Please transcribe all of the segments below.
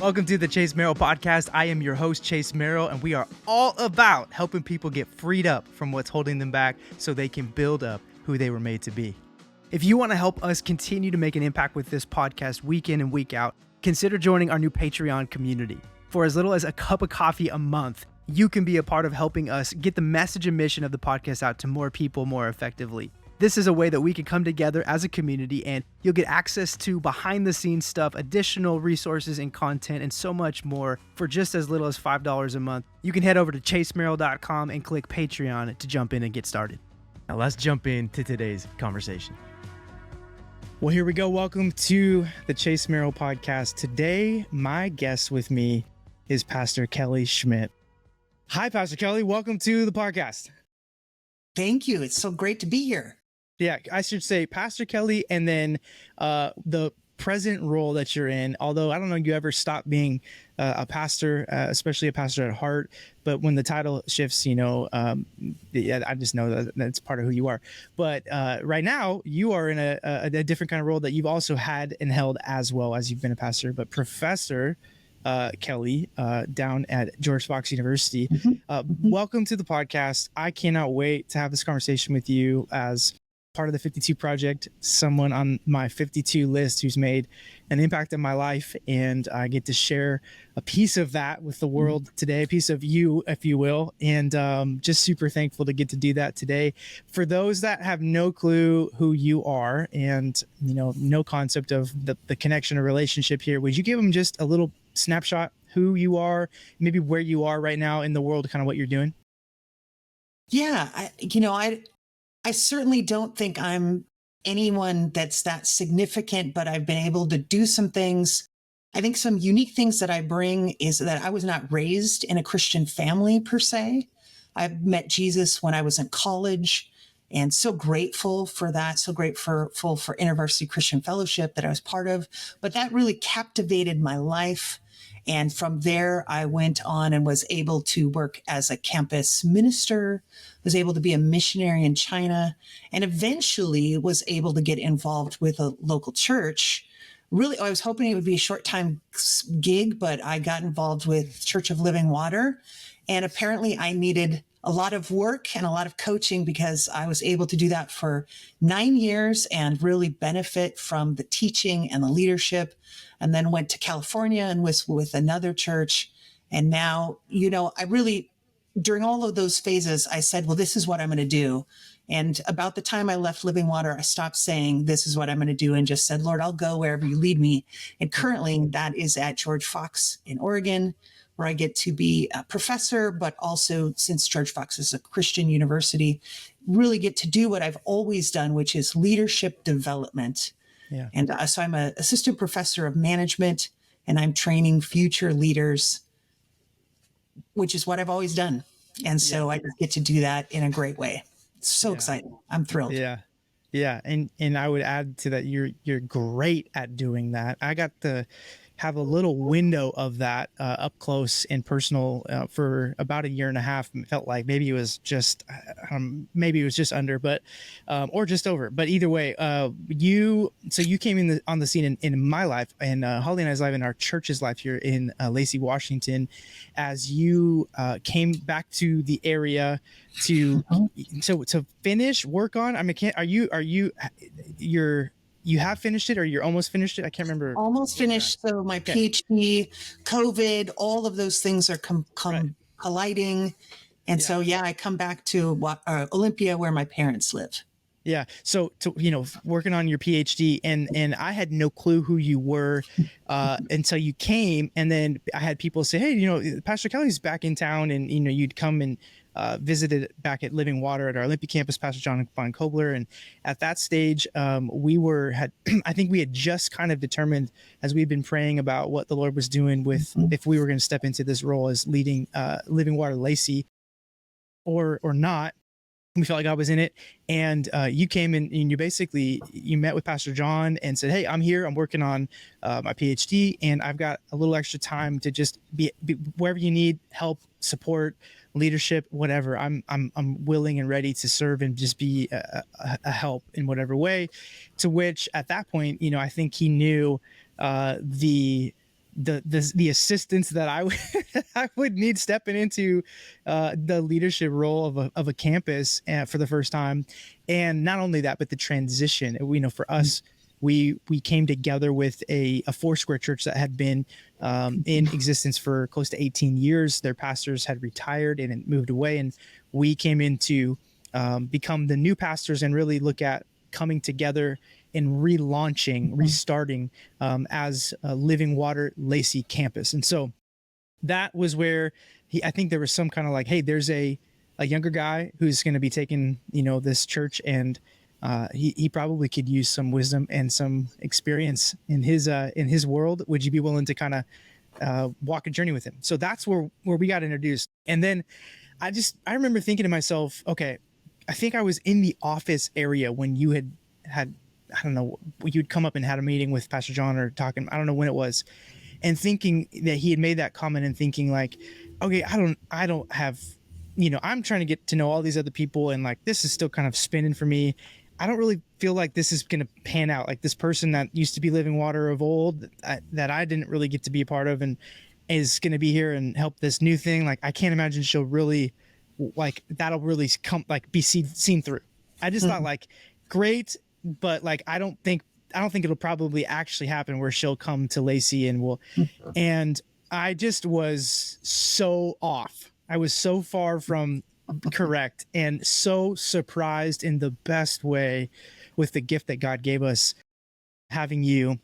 Welcome to the Chase Merrill podcast. I am your host, Chase Merrill, and we are all about helping people get freed up from what's holding them back so they can build up who they were made to be. If you want to help us continue to make an impact with this podcast week in and week out, consider joining our new Patreon community. For as little as a cup of coffee a month, you can be a part of helping us get the message and mission of the podcast out to more people more effectively. This is a way that we can come together as a community, and you'll get access to behind the scenes stuff, additional resources and content, and so much more for just as little as $5 a month. You can head over to chasemerrill.com and click Patreon to jump in and get started. Now let's jump into today's conversation. Well, here we go. Welcome to the Chase Merrill podcast. Today, my guest with me is Pastor Kelly Schmidt. Hi, Pastor Kelly. Welcome to the podcast. Thank you. It's so great to be here. Yeah, I should say Pastor Kelly, and then the present role that you're in. Although I don't know you ever stop being a pastor, especially a pastor at heart. But when the title shifts, yeah, I just know that that's part of who you are. But right now, you are in a different kind of role that you've also had and held as well as you've been a pastor. But Professor Kelly down at George Fox University. Welcome to the podcast. I cannot wait to have this conversation with you as part of the 52 Project, someone on my 52 list who's made an impact in my life, and I get to share a piece of that with the world today, a piece of you, if you will, and just super thankful to get to do that today. For those that have no clue who you are and no concept of the connection or relationship here, would you give them just a little snapshot who you are, maybe where you are right now in the world, kind of what you're doing? Yeah, I certainly don't think I'm anyone that's that significant, but I've been able to do some things. I think some unique things that I bring is that I was not raised in a Christian family per se. I met Jesus when I was in college, and so grateful for that, so grateful for InterVarsity Christian Fellowship that I was part of. But that really captivated my life. And from there, I went on and was able to work as a campus minister, was able to be a missionary in China, and eventually was able to get involved with a local church. Really, I was hoping it would be a short-time gig, but I got involved with Church of Living Water. And apparently I needed a lot of work and a lot of coaching because I was able to do that for 9 years and really benefit from the teaching and the leadership. And then went to California and was with another church. And now, I really, during all of those phases, I said, well, this is what I'm going to do. And about the time I left Living Water, I stopped saying, this is what I'm going to do, and just said, Lord, I'll go wherever you lead me. And currently that is at George Fox in Oregon, where I get to be a professor, but also, since George Fox is a Christian university, really get to do what I've always done, which is leadership development. Yeah. And so I'm an assistant professor of management, and I'm training future leaders, which is what I've always done. And so I just get to do that in a great way. It's so exciting. I'm thrilled. Yeah. Yeah. And I would add to that, you're great at doing that. I got to have a little window of that up close and personal for about a year and a half. It felt like maybe it was just under, but or just over. But either way, you came on the scene in my life, and Holly and I's life, and our church's life here in Lacey, Washington, as you came back to the area to finish work on. I mean, you have finished it, or you're almost finished it? I can't remember. Almost finished. So my PhD, COVID, all of those things are colliding. And so, I come back to Olympia, where my parents live. Yeah. So, working on your PhD, and I had no clue who you were until you came. And then I had people say, hey, Pastor Kelly's back in town, and, you'd come and visited back at Living Water at our Olympia campus, Pastor John Von Kobler. And at that stage, I think we had just kind of determined, as we've been praying about what the Lord was doing with, if we were going to step into this role as leading Living Water Lacey or not. We felt like I was in it. And you came in and you met with Pastor John and said, hey, I'm here. I'm working on my PhD, and I've got a little extra time to just be wherever you need help, support, leadership, whatever. I'm willing and ready to serve and just be a help in whatever way. To which at that point, I think he knew the the assistance that I would I would need stepping into the leadership role of a campus for the first time. And not only that, but the transition. For us, we came together with a Foursquare church that had been in existence for close to 18 years. Their pastors had retired and moved away, and we came in to become the new pastors and really look at coming together and restarting as a Living Water Lacey campus. And so that was where I think there was some kind of like, hey, there's a younger guy who's going to be taking, this church, and he probably could use some wisdom and some experience in his world. Would you be willing to kind of walk a journey with him? So that's where we got introduced. And then I remember thinking to myself, okay, I think I was in the office area when you had, I don't know, you'd come up and had a meeting with Pastor John or talking, I don't know when it was, and thinking that he had made that comment and thinking like, okay, I don't have, I'm trying to get to know all these other people, and like, this is still kind of spinning for me. I don't really feel like this is going to pan out. Like, this person that used to be Living Water of old that I didn't really get to be a part of and is going to be here and help this new thing. Like, I can't imagine she'll really, like, that'll really be seen through. I just thought like, great, but like, I don't think it'll probably actually happen where she'll come to Lacey and I just was so off. I was so far from correct and so surprised in the best way with the gift that God gave us, having you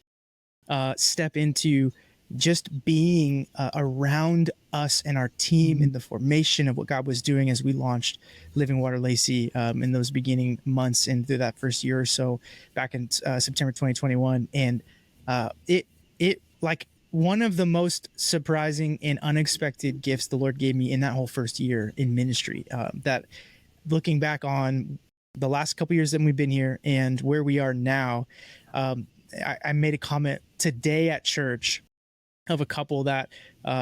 step into just being around us and our team in the formation of what God was doing as we launched Living Water Lacey in those beginning months and through that first year or so back in September 2021. And it like one of the most surprising and unexpected gifts the Lord gave me in that whole first year in ministry, that looking back on the last couple years that we've been here and where we are now, I made a comment today at church of a couple that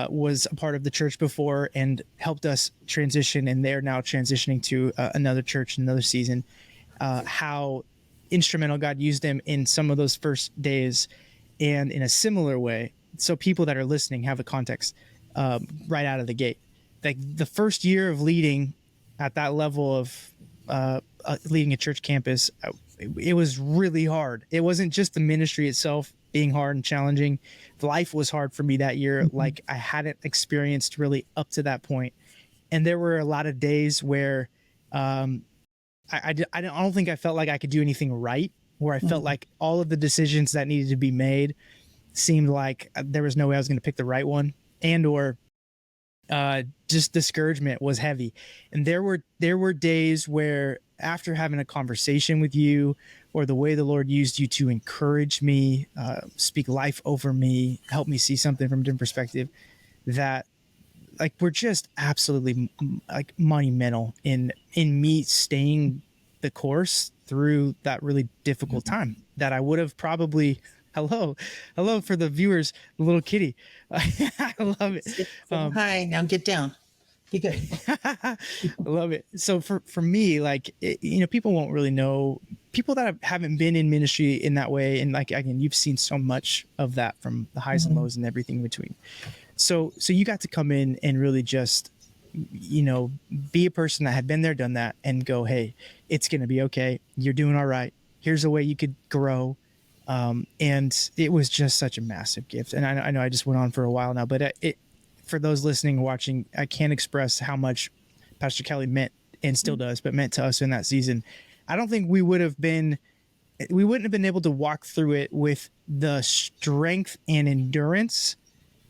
was a part of the church before and helped us transition, and they're now transitioning to another church, another season, how instrumental God used them in some of those first days. And in a similar way, so people that are listening have a context right out of the gate. Like, the first year of leading at that level of leading a church campus, it was really hard. It wasn't just the ministry itself being hard and challenging. Life was hard for me that year. Like, I hadn't experienced really up to that point. And there were a lot of days where I don't think I felt like I could do anything right, where I felt like all of the decisions that needed to be made seemed like there was no way I was going to pick the right one, and or just discouragement was heavy. And there were days where, after having a conversation with you, or the way the Lord used you to encourage me, speak life over me, help me see something from a different perspective, that like were just absolutely like monumental in me staying the course through that really difficult time that I would have probably, hello for the viewers, the little kitty. I love it. Hi, now get down. Be good. I love it. So for me, like, people won't really know, people that haven't been in ministry in that way. And like, again, you've seen so much of that from the highs and lows and everything in between. So you got to come in and really just, be a person that had been there, done that, and go, hey, it's going to be okay. You're doing all right. Here's a way you could grow. And it was just such a massive gift. And I know I just went on for a while now, but for those listening and watching, I can't express how much Pastor Kelly meant, and still does, but meant to us in that season. I don't think we wouldn't have been able to walk through it with the strength and endurance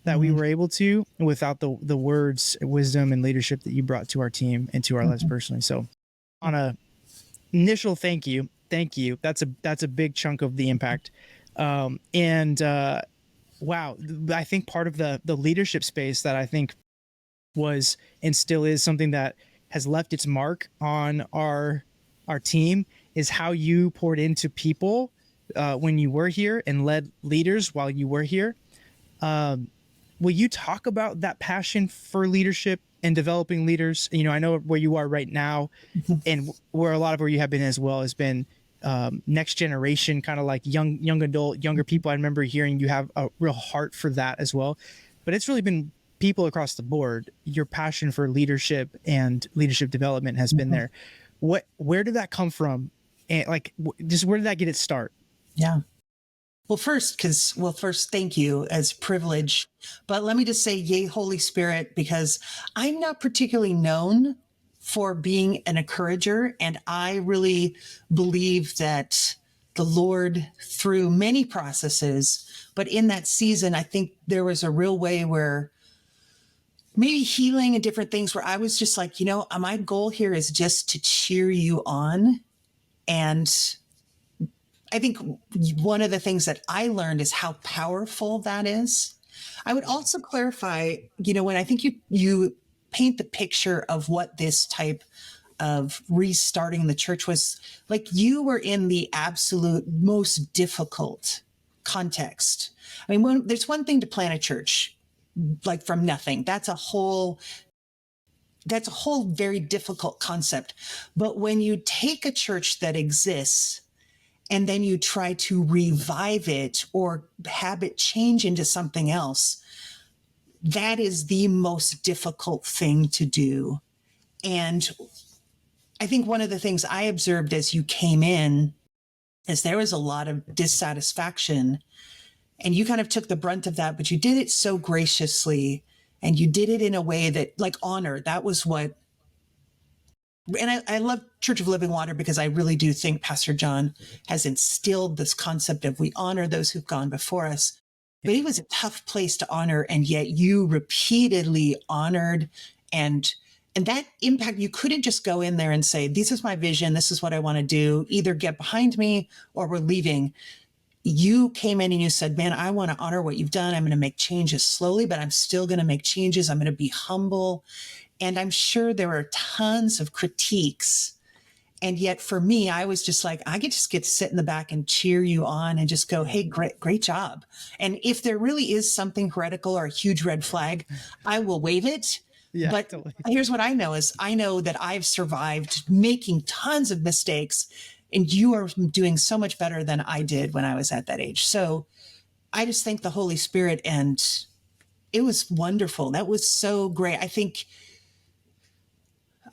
that we were able to without the words, wisdom, and leadership that you brought to our team and to our lives personally. So on a initial thank you. That's a big chunk of the impact. Wow, I think part of the leadership space that I think was and still is something that has left its mark on our team is how you poured into people when you were here and led leaders while you were here. Will you talk about that passion for leadership and developing leaders? I know where you are right now, and where a lot of where you have been as well has been next generation, kind of like young adult, younger people. I remember hearing you have a real heart for that as well. But it's really been people across the board. Your passion for leadership and leadership development has been there. Where did that come from? And like, just where did that get its start? Yeah. Well, first, thank you as privilege. But let me just say, yay, Holy Spirit, because I'm not particularly known for being an encourager. And I really believe that the Lord, through many processes, but in that season, I think there was a real way where maybe healing and different things where I was just like, my goal here is just to cheer you on. And I think one of the things that I learned is how powerful that is. I would also clarify, when I think you paint the picture of what this type of restarting the church was like, you were in the absolute most difficult context. I mean, there's one thing to plant a church like from nothing. That's a whole very difficult concept. But when you take a church that exists and then you try to revive it or have it change into something else, that is the most difficult thing to do. And I think one of the things I observed as you came in is there was a lot of dissatisfaction, and you kind of took the brunt of that, but you did it so graciously, and you did it in a way that, like, honor. That was what, and I love Church of Living Water because I really do think Pastor John has instilled this concept of we honor those who've gone before us. But it was a tough place to honor, and yet you repeatedly honored, and that impact, you couldn't just go in there and say, this is my vision, this is what I want to do, either get behind me or we're leaving. You came in and you said, man, I want to honor what you've done. I'm going to make changes slowly, but I'm still going to make changes. I'm going to be humble. And I'm sure there were tons of critiques. And yet for me, I was just like, I could just get to sit in the back and cheer you on and just go, hey, great job. And if there really is something heretical or a huge red flag, I will wave it. Yeah, but totally. Here's what I know is I know that I've survived making tons of mistakes, and you are doing so much better than I did when I was at that age. So I just thank the Holy Spirit, and it was wonderful. That was so great. I think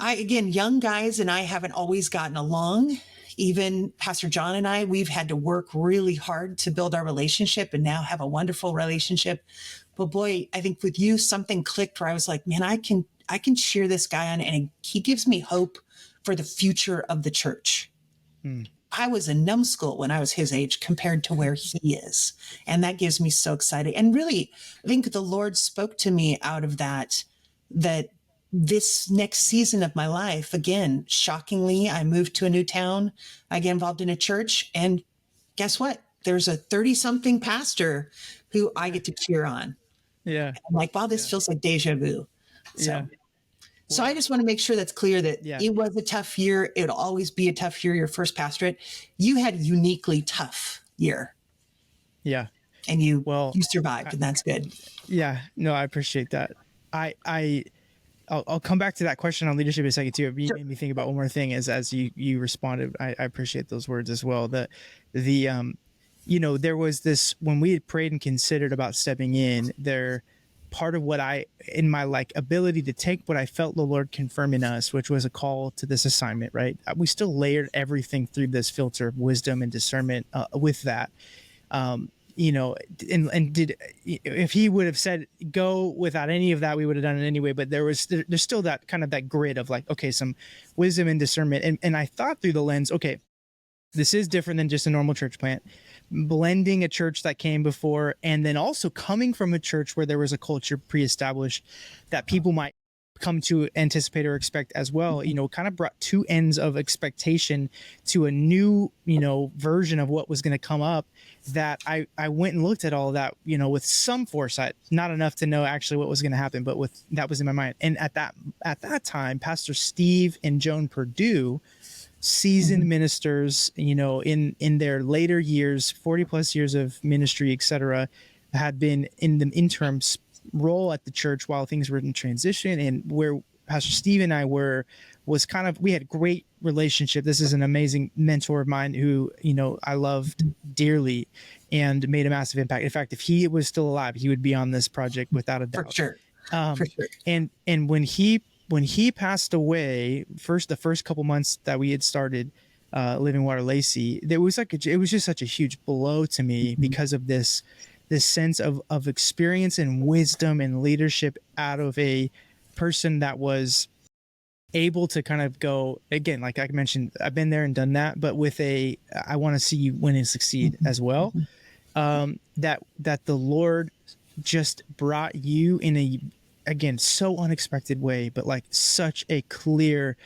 again, young guys and I haven't always gotten along. Even Pastor John and I, we've had to work really hard to build our relationship and now have a wonderful relationship. But boy, I think with you, something clicked where I was like, man, I can cheer this guy on, and he gives me hope for the future of the church. I was a numbskull when I was his age compared to where he is. And that gives me so excited. And really, I think the Lord spoke to me out of that this next season of my life, again, shockingly, I moved to a new town. I get involved in a church, and guess what? There's a 30-something pastor who I get to cheer on. Yeah. I'm like, wow, this feels like deja vu. So I just want to make sure that's clear that it was a tough year. It'll always be a tough year, your first pastorate. You had a uniquely tough year. Yeah. And you survived, and that's good. Yeah. No, I appreciate that. I'll come back to that question on leadership in a second too. You made me think about one more thing as you responded. I appreciate those words as well. There was this, when we had prayed and considered about stepping in there, part of what in my like ability to take what I felt the Lord confirm in us, which was a call to this assignment, right? We still layered everything through this filter of wisdom and discernment with that. If he would have said go without any of that, we would have done it anyway. But there's still that kind of that grid of like, okay, some wisdom and discernment. And I thought through the lens, okay, this is different than just a normal church plant, blending a church that came before, and then also coming from a church where there was a culture pre-established that people might come to anticipate or expect as well, kind of brought two ends of expectation to a new, version of what was going to come up, that I went and looked at all of that, with some foresight, not enough to know actually what was going to happen, but that was in my mind. And at that time, Pastor Steve and Joan Purdue, seasoned ministers, in their later years, 40 plus years of ministry, etc., had been in the interim role at the church while things were in transition, and where Pastor Steve and I was kind of, we had great relationship. This is an amazing mentor of mine who, I loved dearly and made a massive impact. In fact, if he was still alive, he would be on this project without a For doubt. sure. For sure. And when he passed away, the first couple months that we had started Living Water Lacey, it was just such a huge blow to me because of this sense of experience and wisdom and leadership out of a person that was able to kind of go, again, like I mentioned, I've been there and done that, but with I want to see you win and succeed as well. That the Lord just brought you in a, again, so unexpected way, but like such a clear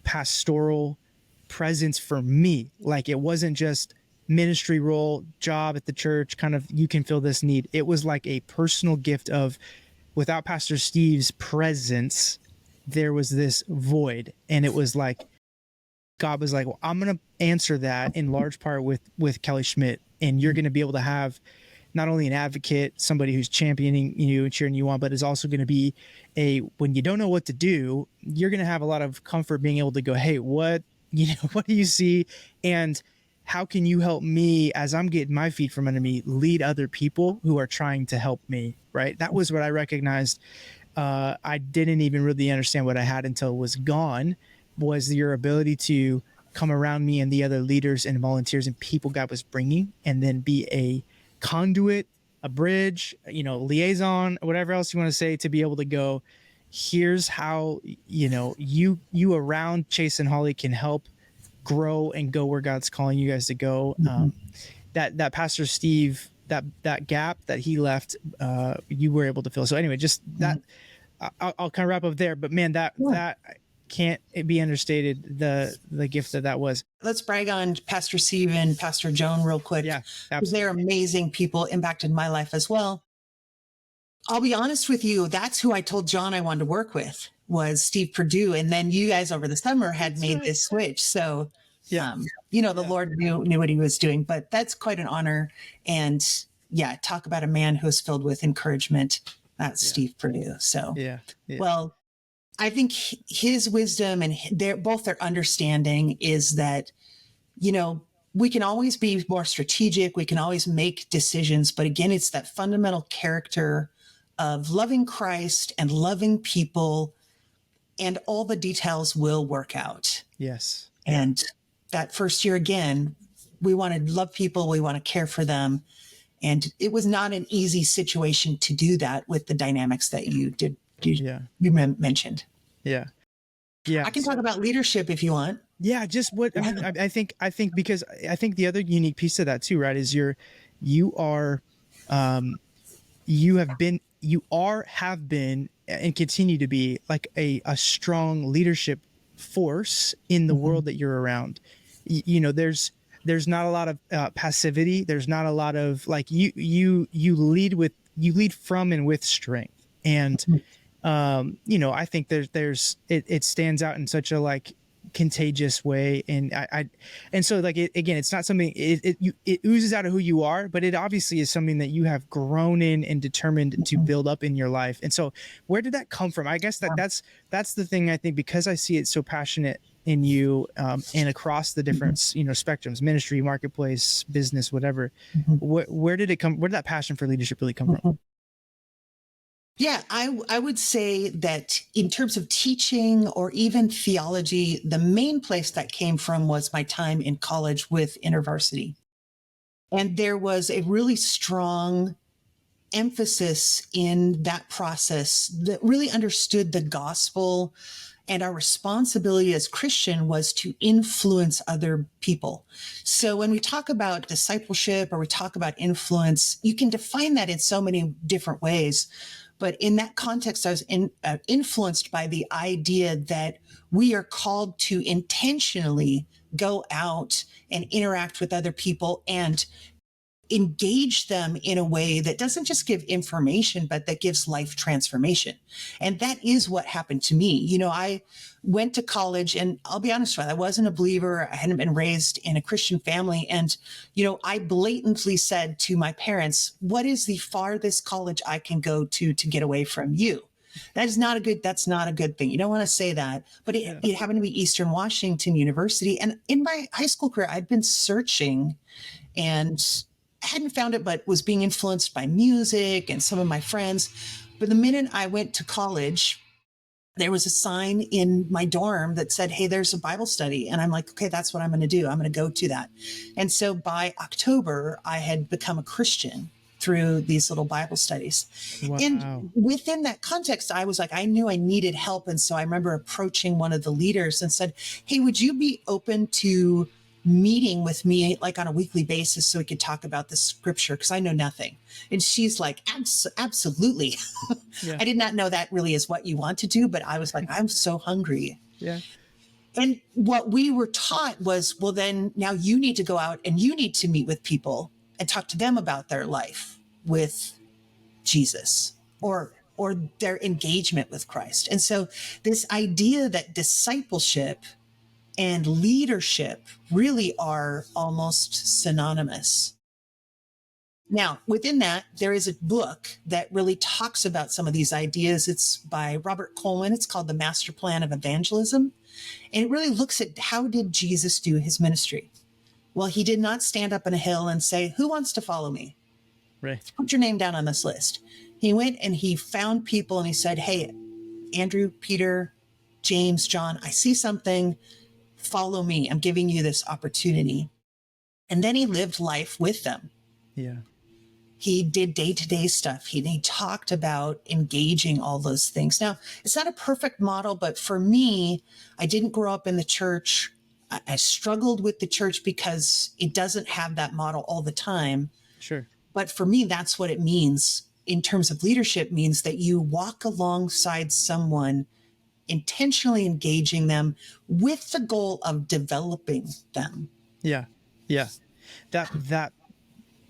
pastoral presence for me. Like it wasn't just ministry role, job at the church, kind of, you can fill this need. It was like a personal gift of, without Pastor Steve's presence, there was this void. And it was like, God was like, well, I'm going to answer that in large part with Kelly Schmidt. And you're going to be able to have not only an advocate, somebody who's championing you and cheering you on, but is also going to be when you don't know what to do, you're going to have a lot of comfort being able to go, hey, what do you see? And how can you help me as I'm getting my feet from under me, lead other people who are trying to help me, right? That was what I recognized. I didn't even really understand what I had until it was gone, was your ability to come around me and the other leaders and volunteers and people God was bringing, and then be a conduit, a bridge, liaison, whatever else you want to say, to be able to go, here's how, you around Chase and Holly can help grow and go where God's calling you guys to go. That Pastor Steve, that gap that he left, you were able to fill. So anyway, just that, I'll kind of wrap up there, but man, that can't be understated, the gift that was. Let's brag on Pastor Steve and Pastor Joan real quick. Yeah, absolutely. They're amazing people, impacted my life as well. I'll be honest with you, that's who I told John I wanted to work with, was Steve Perdue. And then you guys over the summer had made this switch. So, the Lord knew what he was doing, but that's quite an honor. And talk about a man who is filled with encouragement. That's Steve Perdue. So, well, I think his wisdom and their understanding is that, we can always be more strategic. We can always make decisions. But again, it's that fundamental character of loving Christ and loving people, and all the details will work out. Yes. And that first year, again, we want to love people. We want to care for them. And it was not an easy situation to do that with the dynamics that you mentioned. Yeah. I can talk about leadership if you want. Yeah. Just what, I mean, I think because I think the other unique piece of that too, right, is you have been and continue to be like a strong leadership force in the world that you're around. There's not a lot of passivity. There's not a lot of like, you lead from and with strength. And, I think it stands out in such a like contagious way. And so like, it's not something, it oozes out of who you are, but it obviously is something that you have grown in and determined to build up in your life. And so where did that come from? I guess that's the thing, I think, because I see it so passionate in you, and across the different, spectrums, ministry, marketplace, business, whatever. Where did it come? Where did that passion for leadership really come from? Yeah, I would say that in terms of teaching or even theology, the main place that came from was my time in college with InterVarsity. And there was a really strong emphasis in that process that really understood the gospel, and our responsibility as Christian was to influence other people. So when we talk about discipleship or we talk about influence, you can define that in so many different ways. But in that context, I was influenced by the idea that we are called to intentionally go out and interact with other people and engage them in a way that doesn't just give information, but that gives life transformation. And that is what happened to me. I went to college, and I'll be honest with you, I wasn't a believer. I hadn't been raised in a Christian family. And, I blatantly said to my parents, what is the farthest college I can go to get away from you? That's not a good thing. You don't want to say that. But Yeah. it happened to be Eastern Washington University. And in my high school career, I'd been searching and hadn't found it, but was being influenced by music and some of my friends. But the minute I went to college, there was a sign in my dorm that said, "Hey, there's a Bible study." And I'm like, okay, that's what I'm going to do. I'm going to go to that. And so by October, I had become a Christian through these little Bible studies. Wow. And within that context, I was like, I knew I needed help. And so I remember approaching one of the leaders and said, "Hey, would you be open to meeting with me like on a weekly basis so we could talk about the scripture? Because I know nothing." And she's like, absolutely. Yeah. I did not know that really is what you want to do, but I was like, I'm so hungry. Yeah. And what we were taught was, well, then now you need to go out and you need to meet with people and talk to them about their life with Jesus or their engagement with Christ. And so this idea that discipleship and leadership really are almost synonymous. Now, within that, there is a book that really talks about some of these ideas. It's by Robert Coleman. It's called The Master Plan of Evangelism. And it really looks at how did Jesus do his ministry? Well, he did not stand up on a hill and say, "Who wants to follow me? Right. Put your name down on this list." He went and he found people and he said, "Hey, Andrew, Peter, James, John, I see something. Follow me. I'm giving you this opportunity." And then he lived life with them. Yeah. He did day-to-day stuff. He talked about engaging all those things. Now, it's not a perfect model, but for me, I didn't grow up in the church. I struggled with the church because it doesn't have that model all the time. Sure. But for me, that's what it means in terms of leadership, means that you walk alongside someone, intentionally engaging them with the goal of developing them. Yeah. Yeah.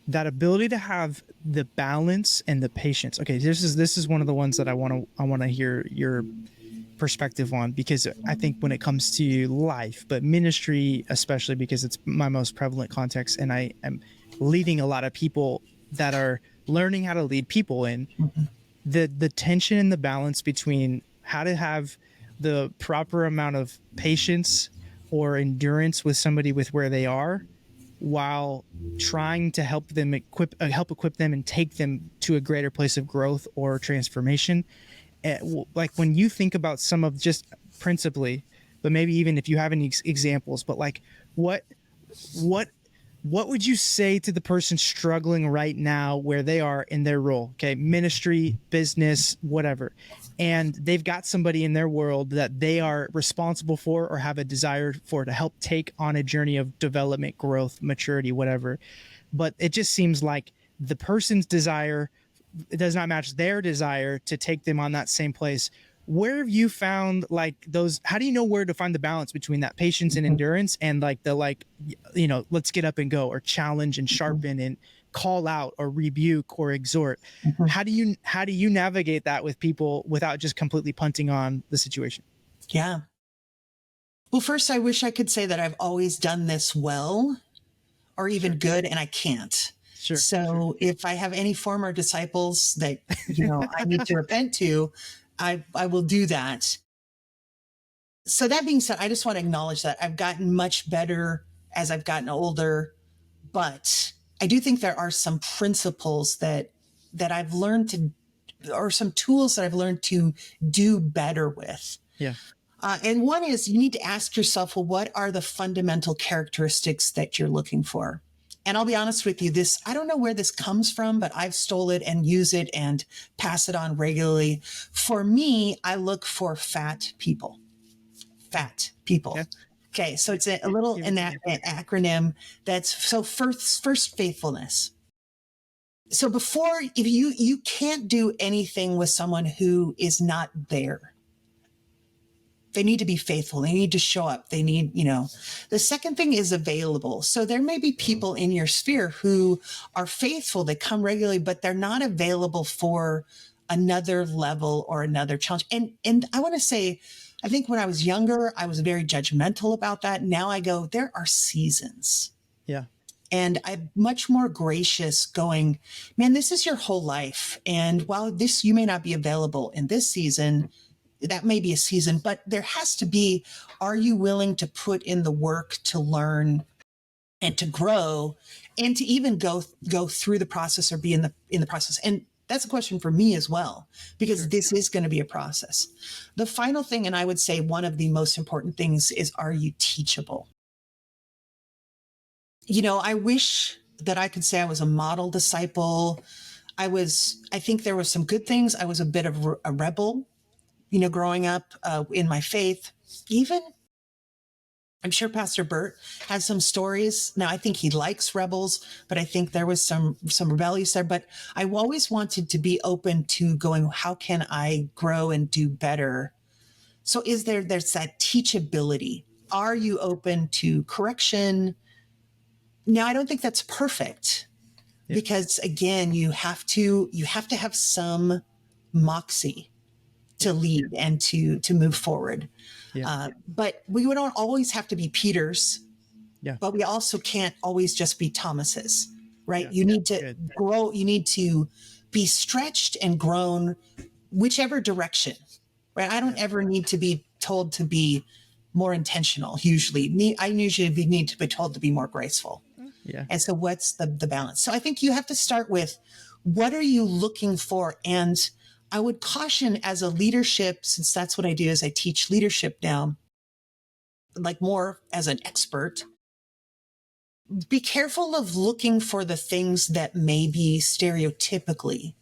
That ability to have the balance and the patience. Okay, this is one of the ones that I want to hear your perspective on, because I think when it comes to life, but ministry especially, because it's my most prevalent context, and I am leading a lot of people that are learning how to lead people in the tension and the balance between how to have the proper amount of patience or endurance with somebody with where they are, while trying to help equip them and take them to a greater place of growth or transformation. Like when you think about some of, just principally, but maybe even if you have any examples, but like what would you say to the person struggling right now where they are in their role? Okay, ministry, business, whatever, and they've got somebody in their world that they are responsible for or have a desire for to help take on a journey of development, growth, maturity, whatever. But it just seems like the person's desire, it does not match their desire to take them on that same place. Where have you found like those? How do you know where to find the balance between that patience and endurance and like the, like, let's get up and go, or challenge and sharpen and call out or rebuke or exhort? How do you navigate that with people without just completely punting on the situation? Yeah. Well, first, I wish I could say that I've always done this well or even good, and I can't. Sure. So if I have any former disciples that, I need to repent to, I will do that. So that being said, I just want to acknowledge that I've gotten much better as I've gotten older, but I do think there are some principles that I've learned to, or some tools that I've learned to do better with. Yeah. And one is, you need to ask yourself, well, what are the fundamental characteristics that you're looking for? And I'll be honest with you, I don't know where this comes from, but I've stole it and use it and pass it on regularly. For me, I look for fat people. Fat people. Okay. So it's a little an acronym that's, so first faithfulness. So if you can't do anything with someone who is not there. They need to be faithful. They need to show up. They need, the second thing is available. So there may be people in your sphere who are faithful. They come regularly, but they're not available for another level or another challenge. And I want to say, I think when I was younger, I was very judgmental about that. Now I go, there are seasons. Yeah. And I'm much more gracious going, man, this is your whole life. And while this, you may not be available in this season, that may be a season, but there has to be, are you willing to put in the work to learn and to grow and to even go through the process or be in the process? And that's a question for me as well, because Sure. this is going to be a process. The final thing, and I would say one of the most important things, is, are you teachable? I wish that I could say I was a model disciple. I think there were some good things. I was a bit of a rebel, growing up in my faith. Even, I'm sure Pastor Bert has some stories. Now, I think he likes rebels, but I think there was some rebellious there. But I always wanted to be open to going, how can I grow and do better? So there's that teachability. Are you open to correction? Now, I don't think that's perfect, because again, you have to have some moxie to lead and to move forward. But we don't always have to be Peters, but we also can't always just be Thomases, right? You need to grow. You need to be stretched and grown, whichever direction, right? I don't ever need to be told to be more intentional. I usually need to be told to be more graceful. And so what's the balance? So I think you have to start with, what are you looking for? And I would caution, as a leadership, since that's what I do, is I teach leadership now, like more as an expert, be careful of looking for the things that may be stereotypically.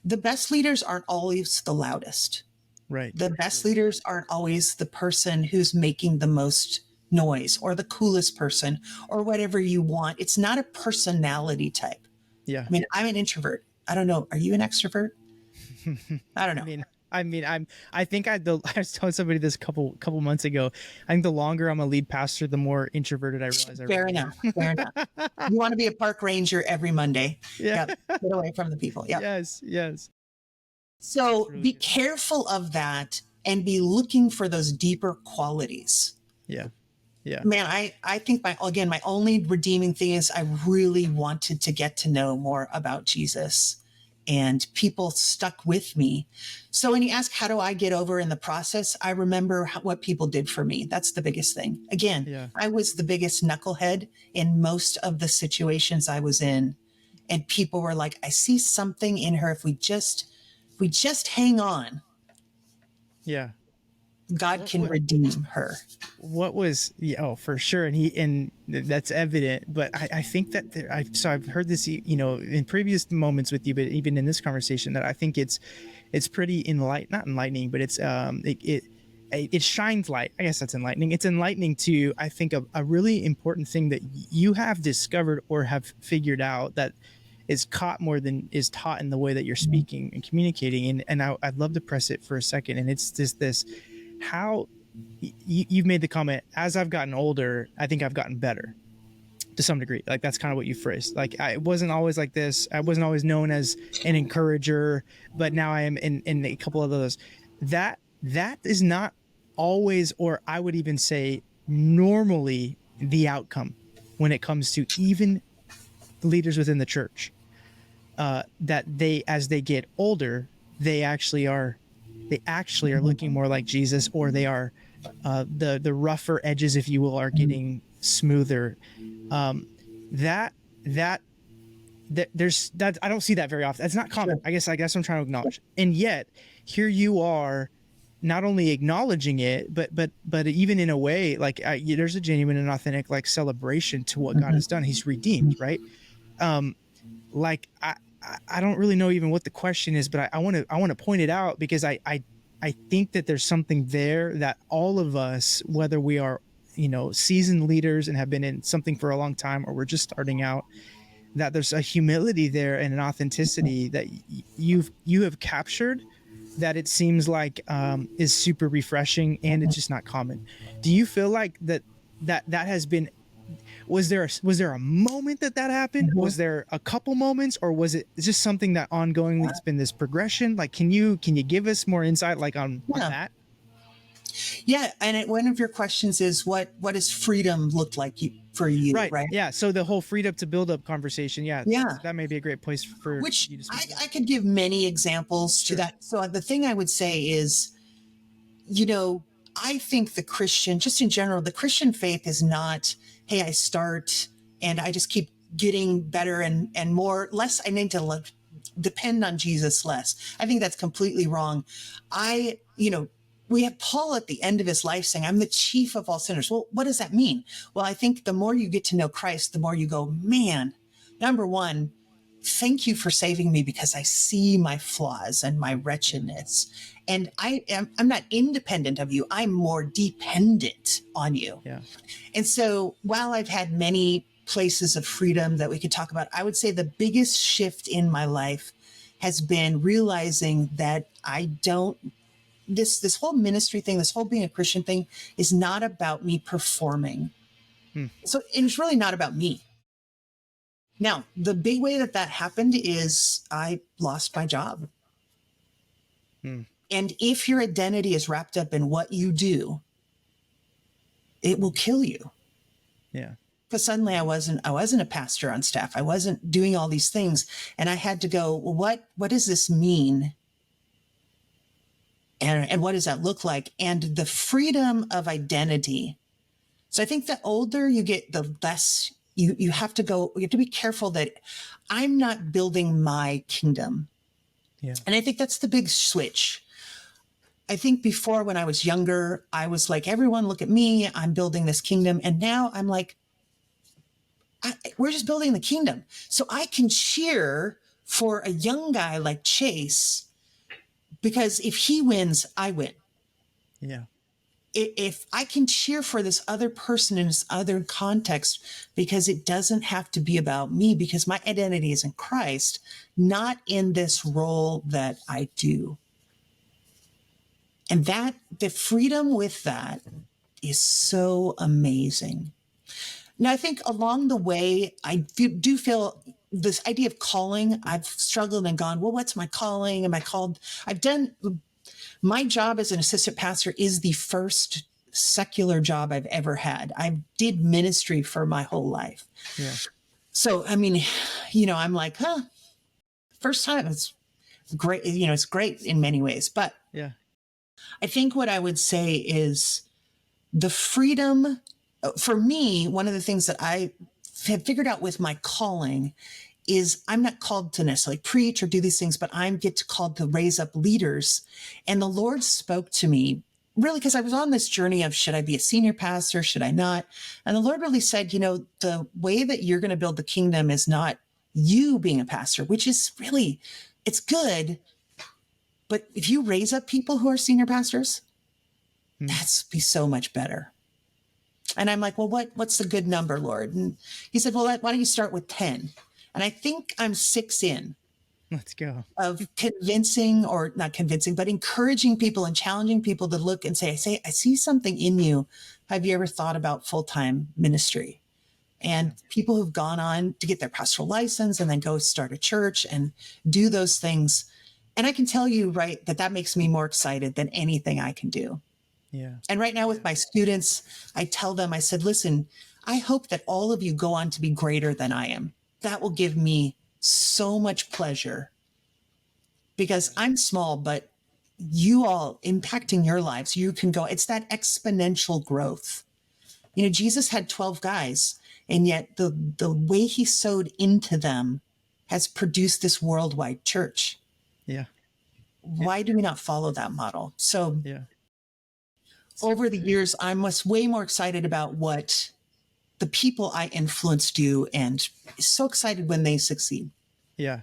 The best leaders aren't always the loudest. Right. The best leaders aren't always the person who's making the most noise or the coolest person or whatever you want. It's not a personality type. Yeah. I mean, I'm an introvert. I don't know. Are you an extrovert? I don't know. I think I was telling somebody this a couple months ago. I think the longer I'm a lead pastor, the more introverted I realize I Fair really enough. Fair enough. You want to be a park ranger every Monday. Yeah. Yep. Get away from the people. Yep. Yes. So really be good. careful of that and be looking for those deeper qualities. Yeah. Man, I think my only redeeming thing is, I really wanted to get to know more about Jesus, and people stuck with me. So when you ask, how do I get over in the process? I remember what people did for me. That's the biggest thing. Again, I was the biggest knucklehead in most of the situations I was in. And people were like, I see something in her. If we just hang on, Yeah. God can redeem her. What was for sure, and that's evident. But I think that I've heard this in previous moments with you, but even in this conversation, that I think it's pretty not enlightening, but it's it shines light. I guess that's enlightening. It's enlightening to, I think, a really important thing that you have discovered or have figured out, that is caught more than is taught in the way that you're speaking and communicating. And I'd love to press it for a second. And it's just this, how you've made the comment, as I've gotten older, I think I've gotten better to some degree. Like, that's kind of what you phrased. Like, I wasn't always like this. I wasn't always known as an encourager, but now I am in a couple of those. That is not always, or I would even say normally, the outcome when it comes to even leaders within the church. That as they get older, they actually are looking more like Jesus, or they are the rougher edges, if you will, are getting smoother. There's that, I don't see that very often. That's not common. I guess I'm trying to acknowledge. And yet here you are, not only acknowledging it, but even in a way, like, there's a genuine and authentic, like, celebration to what God has done. He's redeemed, right? Like, I don't really know even what the question is, but I want to point it out, because I think that there's something there that all of us, whether we are, seasoned leaders and have been in something for a long time, or we're just starting out, that there's a humility there and an authenticity that you have captured, that it seems like is super refreshing, and it's just not common. Do you feel like that has been, was there a moment that happened? Was there a couple moments, or was it just something that ongoingly it's been this progression? Like, can you give us more insight, like, on that? Yeah. And one of your questions is, what does freedom look like for you, Right. right? Yeah. So the whole freedom to build up conversation. Yeah. Yeah. That may be a great place for Which you to I, speak about. I could give many examples to Sure. that. So the thing I would say is, you know, I think the Christian, just in general, the Christian faith is not, hey, I start and I just keep getting better and more, less. I need to depend on Jesus less. I think that's completely wrong. We have Paul at the end of his life saying, I'm the chief of all sinners. Well, what does that mean? Well, I think the more you get to know Christ, the more you go, man, number one, thank you for saving me because I see my flaws and my wretchedness. And I'm not independent of you. I'm more dependent on you. Yeah. And so while I've had many places of freedom that we could talk about, I would say the biggest shift in my life has been realizing that I don't this whole ministry thing, this whole being a Christian thing is not about me performing. Hmm. So it's really not about me. Now, the big way that happened is I lost my job. Hmm. And if your identity is wrapped up in what you do, it will kill you. Yeah. Because suddenly I wasn't a pastor on staff. I wasn't doing all these things. And I had to go, well, what does this mean? And what does that look like? And the freedom of identity. So I think the older you get, the less you have to go, you have to be careful that I'm not building my kingdom. Yeah. And I think that's the big switch. I think before when I was younger, I was like, everyone look at me, I'm building this kingdom. And now I'm like, we're just building the kingdom. So I can cheer for a young guy like Chase because if he wins, I win. Yeah. If I can cheer for this other person in this other context, because it doesn't have to be about me, because my identity is in Christ, not in this role that I do. And that the freedom with that is so amazing. Now, I think along the way, do feel this idea of calling. I've struggled and gone, well, what's my calling? Am I called? My job as an assistant pastor is the first secular job I've ever had. I did ministry for my whole life. Yeah. So, I mean, I'm like, first time. It's great. It's great in many ways. But Yeah. I think what I would say is the freedom for me, one of the things that I have figured out with my calling is I'm not called to necessarily preach or do these things, but I'm called to raise up leaders. And the Lord spoke to me really because I was on this journey of should I be a senior pastor? Should I not? And the Lord really said, the way that you're going to build the kingdom is not you being a pastor, which is really, it's good. But if you raise up people who are senior pastors, that's be so much better. And I'm like, well, what's the good number, Lord? And he said, well, why don't you start with 10? And I think I'm 6 in Let's go. of convincing, or not convincing, but encouraging people and challenging people to look and say, I see something in you. Have you ever thought about full-time ministry? And people who've gone on to get their pastoral license and then go start a church and do those things. And I can tell you, right, that makes me more excited than anything I can do. Yeah. And right now with my students, I tell them, I said, listen, I hope that all of you go on to be greater than I am. That will give me so much pleasure because I'm small, but you all impacting your lives, you can go, it's that exponential growth. Jesus had 12 guys, and yet the way he sowed into them has produced this worldwide church. Yeah. Why do we not follow that model? So Yeah. over the years, I'm way more excited about what the people I influence do, and so excited when they succeed. Yeah.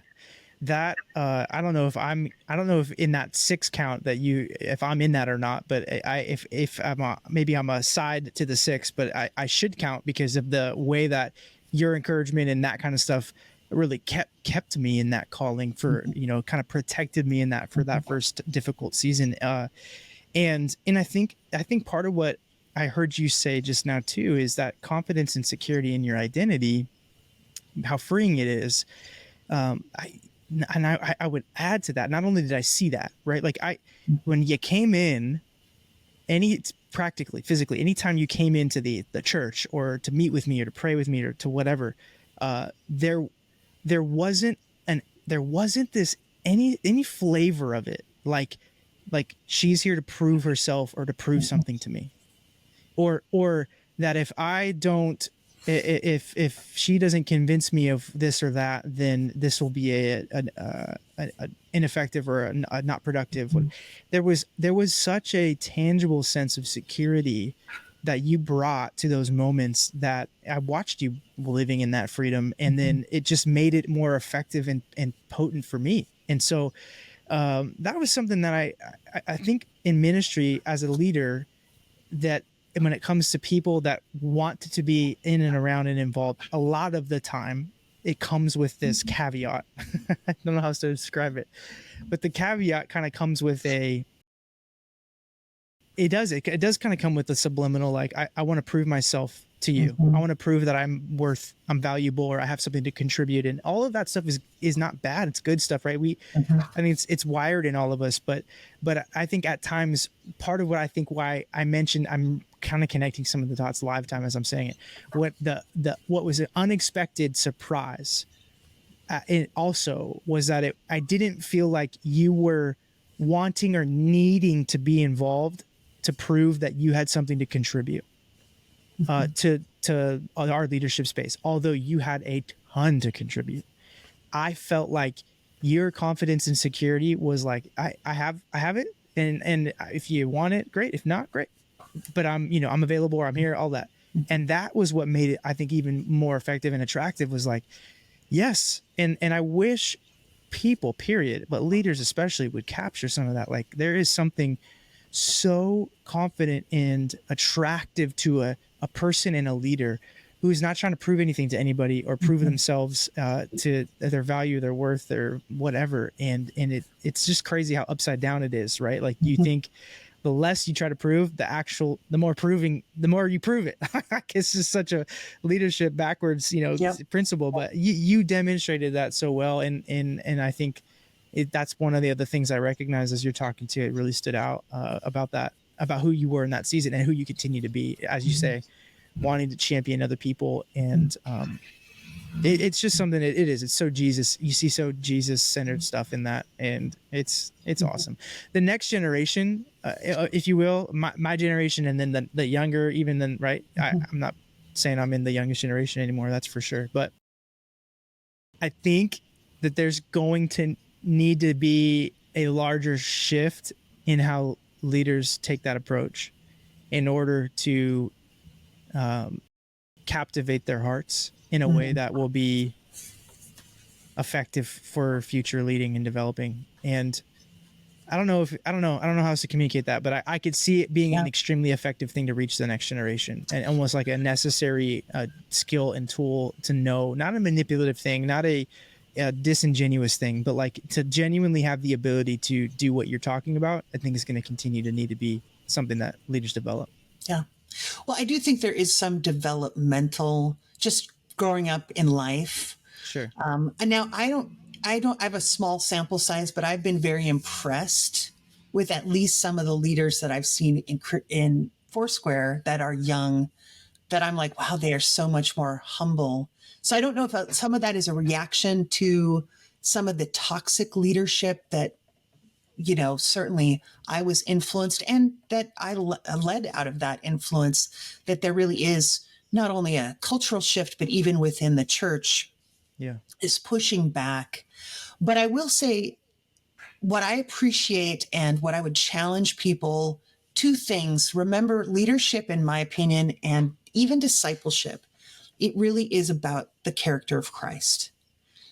That I don't know if in that 6 count that if I'm in that or not, but if maybe I'm a side to the 6, but I should count because of the way that your encouragement and that kind of stuff really kept me in that calling for, kind of protected me in that for that first difficult season. And I think part of what I heard you say just now too is that confidence and security in your identity, how freeing it is. I would add to that. Not only did I see that, right? Like when you came in, practically, physically, anytime you came into the church or to meet with me or to pray with me or to whatever, there wasn't this any flavor of it, like she's here to prove herself or to prove something to me, or that if I don't, if she doesn't convince me of this or that, then this will be a ineffective or a not productive. There was such a tangible sense of security that you brought to those moments that I watched you living in that freedom, and then it just made it more effective and potent for me. And so that was something that I think in ministry as a leader, that when it comes to people that want to be in and around and involved, a lot of the time it comes with this caveat. I don't know how to describe it, but the caveat kind of comes with it does kind of come with a subliminal, like, I want to prove myself to you. I want to prove that I'm valuable, or I have something to contribute. And all of that stuff is not bad. It's good stuff, right? I mean, it's wired in all of us, but I think at times, part of what I think why I mentioned, I'm kind of connecting some of the dots live time as I'm saying it. What was an unexpected surprise, it also was that I didn't feel like you were wanting or needing to be involved to prove that you had something to contribute to our leadership space, although you had a ton to contribute. I felt like your confidence and security was like, I have it, and if you want it, great. If not, great. But I'm available, or I'm here, all that. And that was what made it, I think, even more effective and attractive, was like, yes. And I wish people, period, but leaders especially, would capture some of that. Like, there is something so confident and attractive to a person and a leader who is not trying to prove anything to anybody or prove themselves to their value, their worth, their whatever. And it's just crazy how upside down it is, right? Like, you think the less you try to prove, the more you prove it. It's just such a leadership backwards, principle, but you demonstrated that so well. And I think that's one of the other things I recognize as you're talking to. It really stood out about who you were in that season and who you continue to be, as you say, wanting to champion other people. And it's just something it's so Jesus, you see so Jesus centered stuff in that. And it's awesome. The next generation, if you will, my generation, and then the younger, even then, right. I'm not saying I'm in the youngest generation anymore. That's for sure. But I think that there's going to need to be a larger shift in how leaders take that approach in order to captivate their hearts in a way that will be effective for future leading and developing. And I don't know how else to communicate that, but I could see it being an extremely effective thing to reach the next generation, and almost like a necessary skill and tool to know, not a manipulative thing, not a disingenuous thing, but like to genuinely have the ability to do what you're talking about. I think is going to continue to need to be something that leaders develop. Yeah. Well, I do think there is some developmental, just growing up in life. Sure. And now I have a small sample size, but I've been very impressed with at least some of the leaders that I've seen in Foursquare that are young, that I'm like, wow, they are so much more humble. So I don't know if some of that is a reaction to some of the toxic leadership that, certainly I was influenced, and that I led out of that influence, that there really is not only a cultural shift, but even within the church is pushing back. But I will say, what I appreciate and what I would challenge people, two things. Remember, leadership, in my opinion, and even discipleship, it really is about the character of Christ.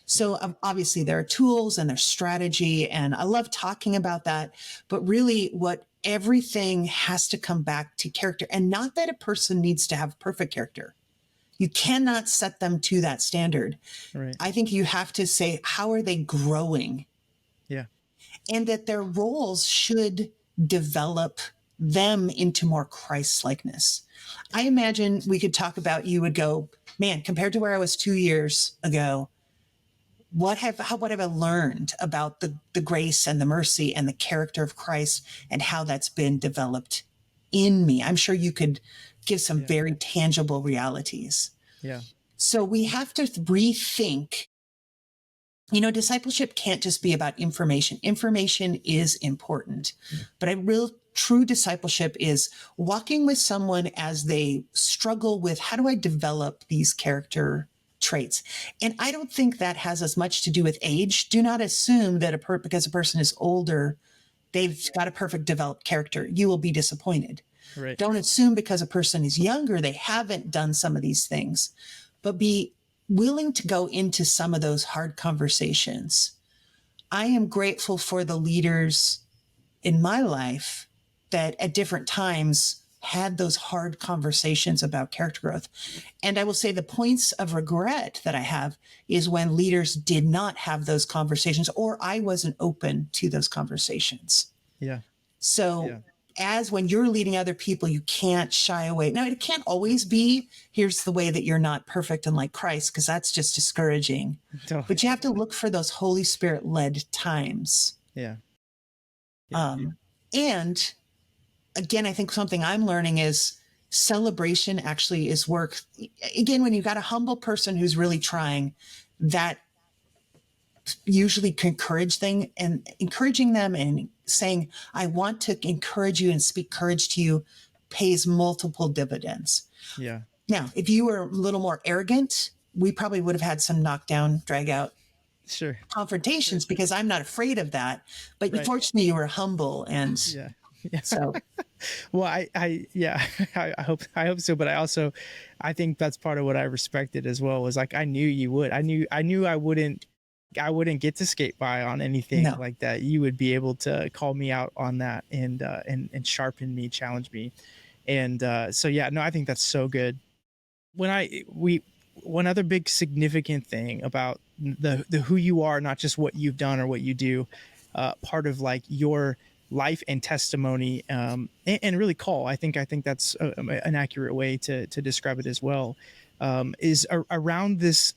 So obviously there are tools and there's strategy, and I love talking about that, but really what everything has to come back to character, and not that a person needs to have perfect character. You cannot set them to that standard. Right. I think you have to say, how are they growing? Yeah. And that their roles should develop them into more Christ-likeness. I imagine we could talk about, you would go, man, compared to where I was 2 years ago, what have I learned about the grace and the mercy and the character of Christ, and how that's been developed in me. I'm sure you could give some Yeah. very tangible realities. Yeah. So we have to rethink. Discipleship can't just be about information. Information is important, but a real true discipleship is walking with someone as they struggle with, how do I develop these character traits? And I don't think that has as much to do with age. Do not assume that because a person is older, they've got a perfect developed character. You will be disappointed. Right. Don't assume because a person is younger, they haven't done some of these things, but be willing to go into some of those hard conversations. I am grateful for the leaders in my life that at different times had those hard conversations about character growth. And I will say the points of regret that I have is when leaders did not have those conversations, or I wasn't open to those conversations. Yeah. So Yeah. as when you're leading other people, you can't shy away. Now, it can't always be, here's the way that you're not perfect and like Christ, because that's just discouraging. Totally. But you have to look for those Holy Spirit led times. Yeah. And again, I think something I'm learning is celebration actually is work. Again, when you've got a humble person who's really trying, that usually encouraging them and saying, I want to encourage you and speak courage to you, pays multiple dividends. Yeah. Now, if you were a little more arrogant, we probably would have had some knockdown, drag out Sure. confrontations, because I'm not afraid of that. But Right. fortunately, you were humble. And Yeah. so, Well, yeah, I hope so. But I think that's part of what I respected as well, was like, I knew you would. I knew I wouldn't get to skate by on anything No. like that. You would be able to call me out on that and sharpen me, challenge me. And so, yeah, no, I think that's so good. One other big significant thing about the who you are, not just what you've done or what you do, part of like your life and testimony, and really call. I think that's an accurate way to describe it as well. Is around this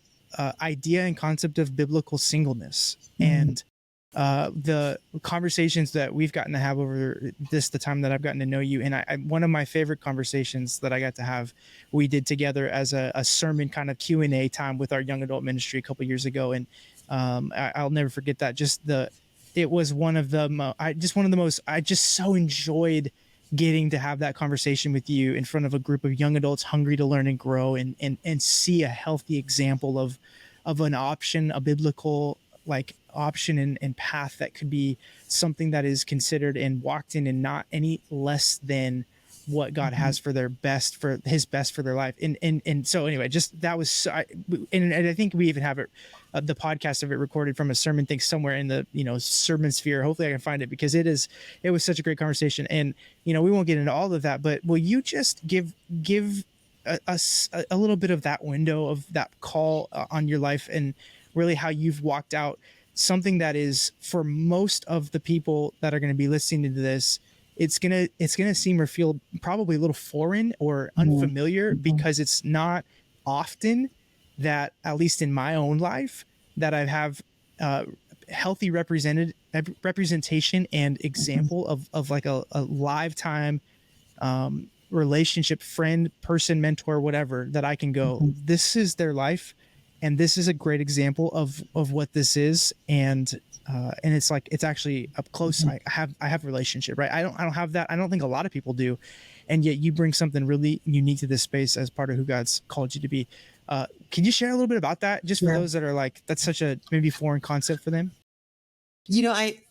idea and concept of biblical singleness, and the conversations that we've gotten to have over the time that I've gotten to know you. And one of my favorite conversations that I got to have, we did together as a sermon kind of Q&A time with our young adult ministry a couple years ago. And I'll never forget that. It was one of the most, I just so enjoyed getting to have that conversation with you in front of a group of young adults hungry to learn and grow, and see a healthy example of an option, a biblical like option and path that could be something that is considered and walked in, and not any less than what God has for his best for their life. And so anyway, just that was and I think we even have it, the podcast of it recorded from a sermon thing somewhere in the sermon sphere. Hopefully I can find it, because it was such a great conversation. And we won't get into all of that, but will you just give us a little bit of that window of that call on your life, and really how you've walked out something that is, for most of the people that are going to be listening to this, it's gonna seem or feel probably a little foreign or unfamiliar, because it's not often that, at least in my own life, that I have healthy representation and example of like a lifetime relationship, friend, person, mentor, whatever, that I can go, this is their life, and this is a great example of what this is. And it's like, it's actually up close. I have a relationship, right? I don't have that. I don't think a lot of people do. And yet you bring something really unique to this space as part of who God's called you to be. Can you share a little bit about that, just for those that are like, that's such a maybe foreign concept for them?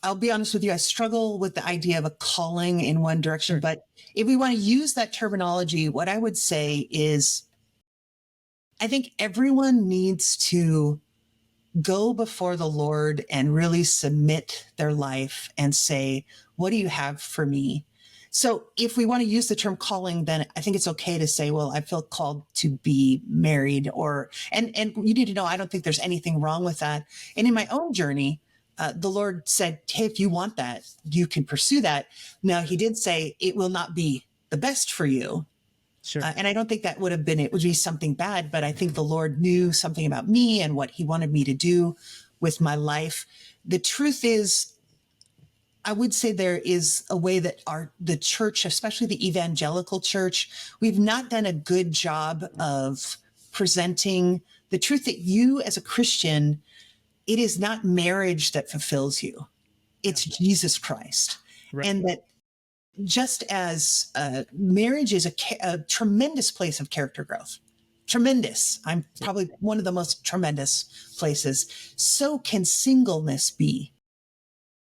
I'll be honest with you. I struggle with the idea of a calling in one direction, but if we want to use that terminology, what I would say is, I think everyone needs to go before the Lord and really submit their life and say, what do you have for me? So if we want to use the term calling, then I think it's okay to say, well, I feel called to be married, and you need to know, I don't think there's anything wrong with that. And in my own journey, the Lord said, hey, if you want that, you can pursue that. Now, he did say it will not be the best for you. Sure. And I don't think that would be something bad, but I think the Lord knew something about me and what he wanted me to do with my life. The truth is, I would say there is a way that the church, especially the evangelical church, we've not done a good job of presenting the truth that you as a Christian, it is not marriage that fulfills you. It's Jesus Christ. Right. And that just as marriage is a tremendous place of character growth, tremendous. I'm probably one of the most tremendous places. So can singleness be,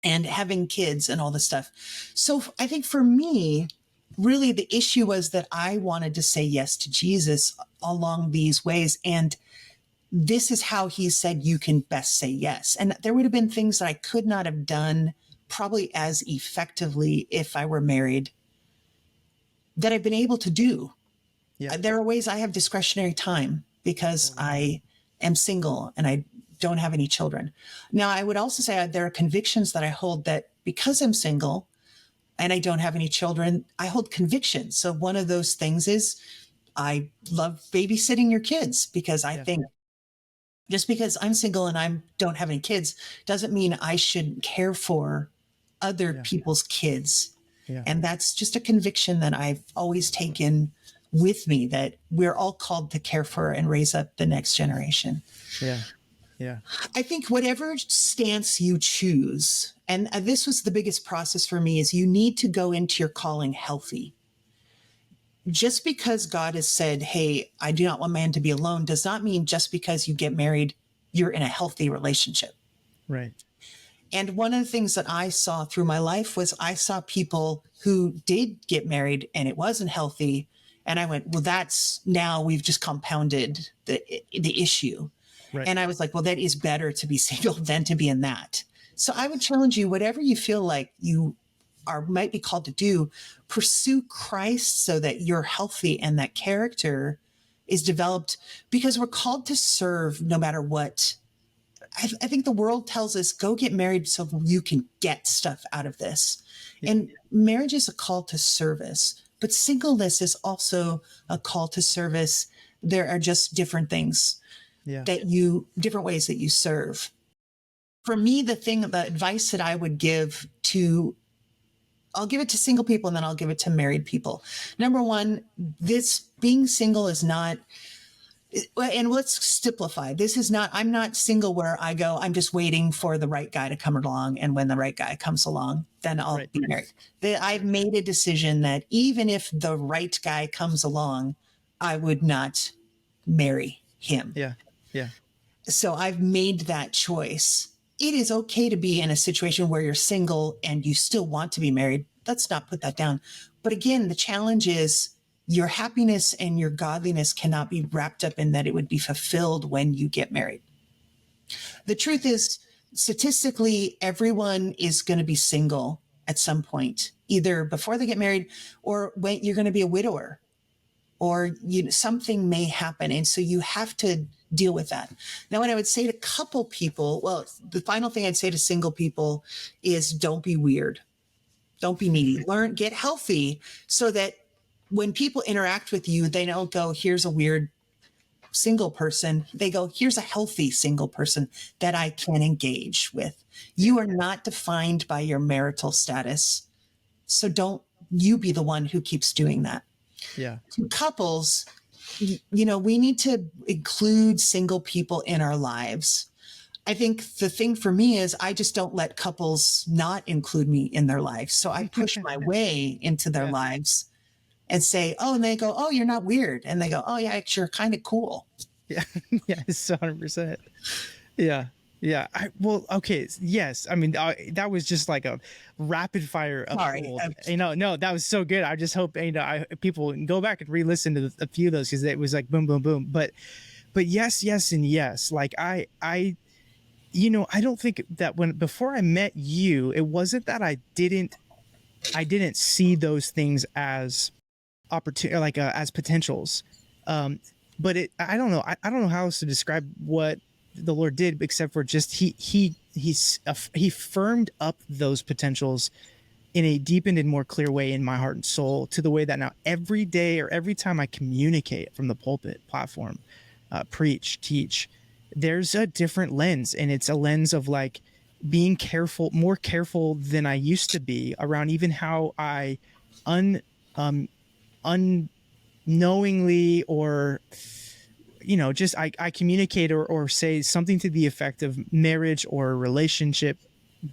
and having kids and all this stuff. So I think for me, really the issue was that I wanted to say yes to Jesus along these ways. And this is how he said you can best say yes. And there would have been things that I could not have done probably as effectively if I were married that I've been able to do. Yeah. There are ways I have discretionary time because I am single and I don't have any children. Now, I would also say there are convictions that I hold that because I'm single and I don't have any children, I hold convictions. So one of those things is I love babysitting your kids because I think just because I'm single and I don't have any kids doesn't mean I shouldn't care for other people's kids. Yeah. And that's just a conviction that I've always taken with me, that we're all called to care for and raise up the next generation. Yeah. Yeah. I think whatever stance you choose, and this was the biggest process for me, is you need to go into your calling healthy. Just because God has said, hey, I do not want man to be alone, does not mean just because you get married, you're in a healthy relationship. Right. And one of the things that I saw through my life was I saw people who did get married and it wasn't healthy. And I went, well, that's now we've just compounded the issue. Right. And I was like, well, that is better to be single than to be in that. So I would challenge you, whatever you feel like you might be called to do, pursue Christ so that you're healthy and that character is developed, because we're called to serve no matter what. I think the world tells us, go get married so you can get stuff out of this. Yeah. And marriage is a call to service, but singleness is also a call to service. There are just different things different ways that you serve. For me, the advice that I would give I'll give it to single people and then I'll give it to married people. Number one, this being single is not, and let's simplify. This is not, I'm not single where I go, I'm just waiting for the right guy to come along. And when the right guy comes along, then I'll be married. I've made a decision that even if the right guy comes along, I would not marry him. Yeah. Yeah. So I've made that choice. It is okay to be in a situation where you're single and you still want to be married. Let's not put that down. But again, the challenge is your happiness and your godliness cannot be wrapped up in that it would be fulfilled when you get married. The truth is, statistically, everyone is going to be single at some point, either before they get married or when you're going to be a widower, or something may happen. And so you have to deal with that. Now, what I would say to couple people, well, the final thing I'd say to single people is don't be weird. Don't be needy. Get healthy so that when people interact with you, they don't go, here's a weird single person. They go, here's a healthy single person that I can engage with. You are not defined by your marital status. So don't you be the one who keeps doing that. Yeah. To couples, we need to include single people in our lives. I think the thing for me is I just don't let couples not include me in their lives. So I push my way into their lives and say, oh, and they go, oh, you're not weird. And they go, oh, yeah, you're kind of cool. Yeah. Yeah. It's 100%. Yeah. Yeah. Okay. Yes. I mean, that was just like a rapid fire. Sorry. No, that was so good. I just hope, people can go back and re-listen to a few of those, because it was like boom, boom, boom. But yes, and yes. Like I don't think that before I met you, it wasn't that I didn't see those things as opportunity, like as potentials. But I don't know. I don't know how else to describe what the Lord did, except for just he firmed up those potentials in a deepened and more clear way in my heart and soul, to the way that now every day or every time I communicate from the pulpit platform, preach, teach, there's a different lens, and it's a lens of like, being more careful than I used to be around even how I un um unknowingly, or just I communicate, or say something to the effect of marriage or relationship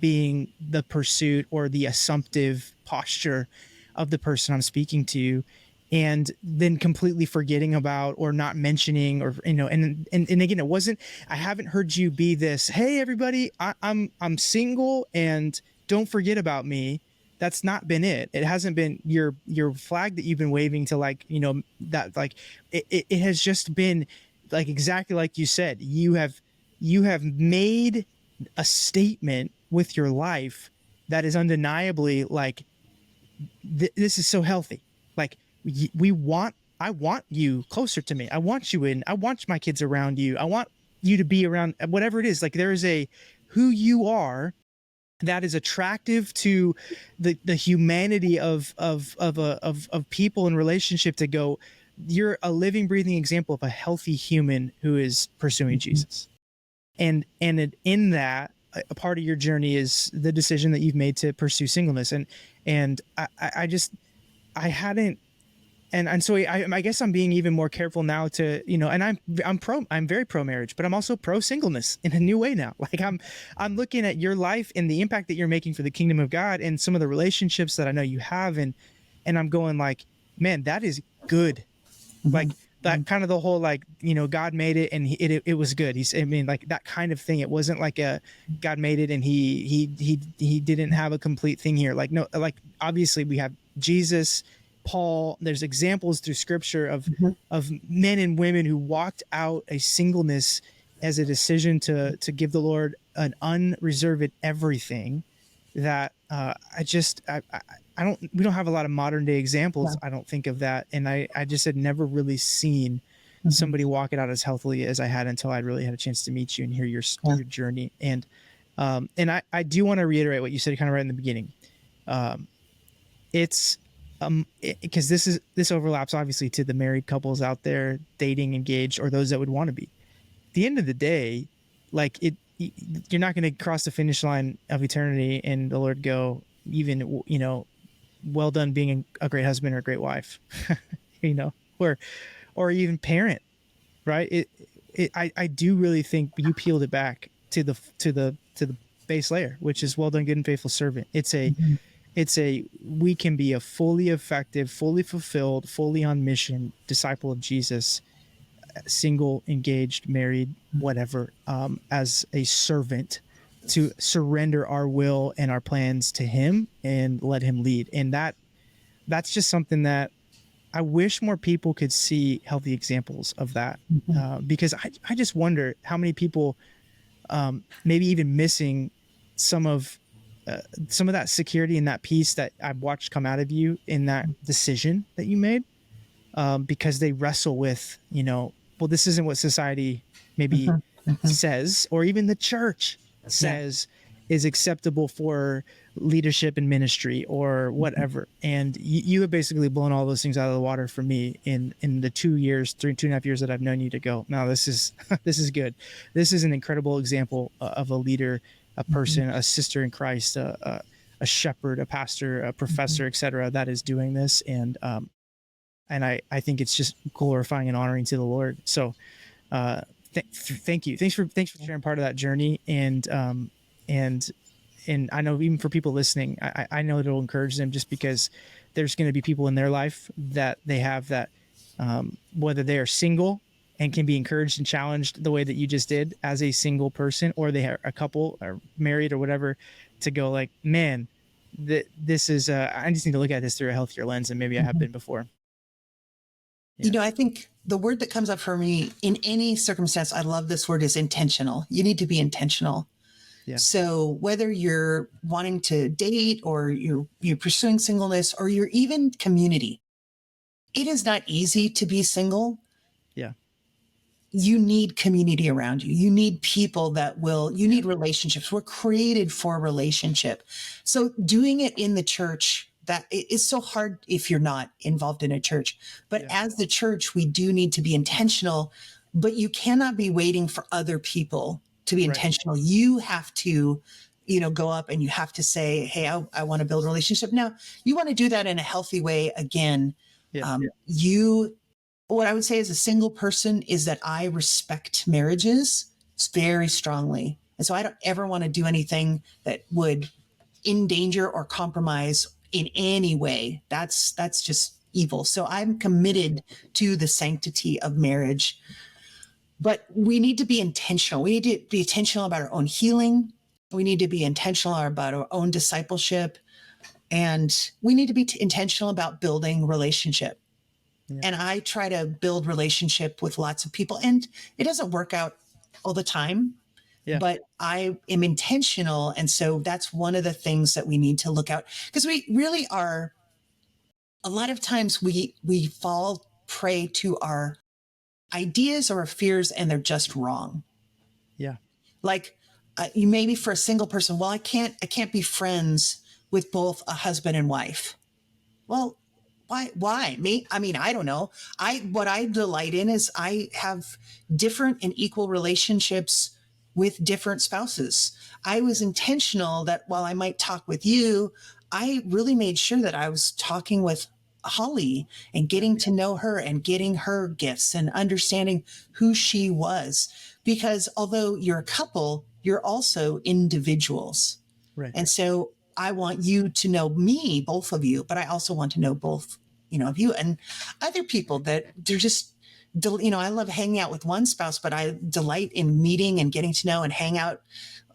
being the pursuit or the assumptive posture of the person I'm speaking to, and then completely forgetting about or not mentioning, or and again, it wasn't, I haven't heard you be this, hey everybody, I'm single and don't forget about me. That's not been it. It hasn't been your flag that you've been waving to, like, that, like, it has just been like exactly like you said. You have made a statement with your life that is undeniably like, this is so healthy. Like, I want you closer to me. I want my kids around you. I want you to be around, whatever it is. Like, there is a who you are that is attractive to the humanity of people in relationship, to go, you're a living, breathing example of a healthy human who is pursuing Mhm. Jesus. In that, a part of your journey is the decision that you've made to pursue singleness. And I just, I hadn't, and so I guess I'm being even more careful now to, and I'm very pro marriage, but I'm also pro singleness in a new way now. Like, I'm looking at your life and the impact that you're making for the kingdom of God, and some of the relationships that I know you have, and I'm going like, man, that is good. Mhm. Like, that kind of the whole, like, God made it and it was good. I mean, like, that kind of thing. It wasn't like a God made it and he didn't have a complete thing here. Like, no, like, obviously we have Jesus, Paul. There's examples through scripture Mhm. of men and women who walked out a singleness as a decision to give the Lord an unreserved everything. That I don't, we don't have a lot of modern day examples, Yeah. I don't think, of that. And I just had never really seen Mhm. somebody walk it out as healthily as I had, until I really had a chance to meet you and hear Yeah. your journey. And I do want to reiterate what you said kind of right in the beginning. Um, it's because this overlaps obviously to the married couples out there dating, engaged, or those that would want to be. At the end of the day, like, you're not going to cross the finish line of eternity and the Lord go, even, well done being a great husband or a great wife, you know, or even parent, right? I do really think you peeled it back to the base layer, which is, well done, good and faithful servant. Mhm. We can be a fully effective, fully fulfilled, fully on mission disciple of Jesus, single, engaged, married, whatever, as a servant, to surrender our will and our plans to him and let him lead. And that's just something that I wish more people could see healthy examples of that. Mhm. Because I just wonder how many people, maybe even missing some of some of that security and that peace that I've watched come out of you in that decision that you made, because they wrestle with, well, this isn't what society maybe Mhm. Mhm. says, or even the church Yeah. says is acceptable for leadership and ministry or Mhm. whatever. And you have basically blown all those things out of the water for me in the 2 years, 2.5 years that I've known you, to go, no, this is this is good. This is an incredible example of a leader, a Mhm. person, a sister in Christ, a shepherd, a pastor, a Mhm. professor, etc., that is doing this. And I think it's just glorifying and honoring to the Lord. So uh, thank you. Thanks for Yeah. sharing part of that journey. And and I know, even for people listening, I know it'll encourage them, just because there's going to be people in their life that they have that, whether they are single and can be encouraged and challenged the way that you just did as a single person, or they are a couple or married or whatever, to go like, man, this is, I just need to look at this through a healthier lens than maybe I have Mhm. been before. You Yeah. know, I think the word that comes up for me in any circumstance, I love this word, is intentional. You need to be intentional. Yeah. So whether you're wanting to date, or you're pursuing singleness, or you're even community, it is not easy to be single. Yeah. You need community around you. You need people you Yeah. need relationships. We're created for relationship. So doing it in the church, that it is so hard if you're not involved in a church. But Yeah. as the church, we do need to be intentional, but you cannot be waiting for other people to be Right. intentional. You have to go up and you have to say, hey, I want to build a relationship. Now, you want to do that in a healthy way. Again, Yeah. what I would say as a single person is that I respect marriages very strongly. And so I don't ever want to do anything that would endanger or compromise in any way. That's just evil. So I'm committed to the sanctity of marriage. But we need to be intentional. We need to be intentional about our own healing. We need to be intentional about our own discipleship. And we need to be intentional about building relationship. Yeah. And I try to build relationship with lots of people. And it doesn't work out all the time, Yeah. but I am intentional. And so that's one of the things that we need to look out, because we really are, a lot of times we fall prey to our ideas or our fears, and they're just wrong. Yeah. Like you maybe for a single person, well, I can't be friends with both a husband and wife. Well, why me? I mean, I don't know. What I delight in is I have different and equal relationships with different spouses. I was intentional that while I might talk with you, I really made sure that I was talking with Holly and getting to know her and getting her gifts and understanding who she was. Because although you're a couple, you're also individuals. Right. And so I want you to know me, both of you, but I also want to know both, of you and other people that they're just, I love hanging out with one spouse, but I delight in meeting and getting to know and hang out.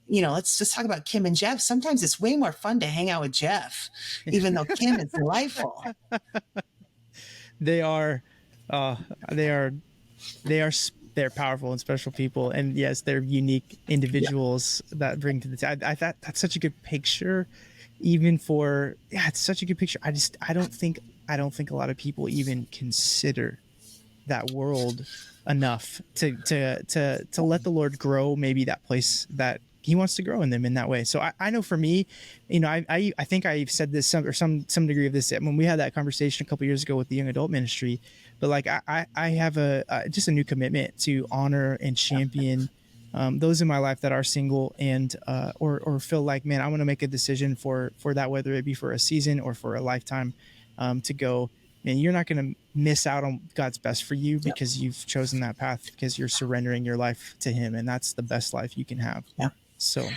Let's just talk about Kim and Jeff. Sometimes it's way more fun to hang out with Jeff, even though Kim is delightful. They are, they are, they're powerful and special people, and yes, they're unique individuals that bring to the table. I thought that's such a good picture, even for it's such a good picture. I don't think a lot of people even consider that world enough to let the Lord grow maybe that place that He wants to grow in them in that way. So I know for me, I think I've said this some degree of this when we had that conversation a couple years ago with the young adult ministry, but like I have just a new commitment to honor and champion those in my life that are single and or feel like, man, I want to make a decision for that, whether it be for a season or for a lifetime, to go, man, you're not going to miss out on God's best for you because you've chosen that path, because you're surrendering your life to Him, and that's the best life you can have. Yeah. So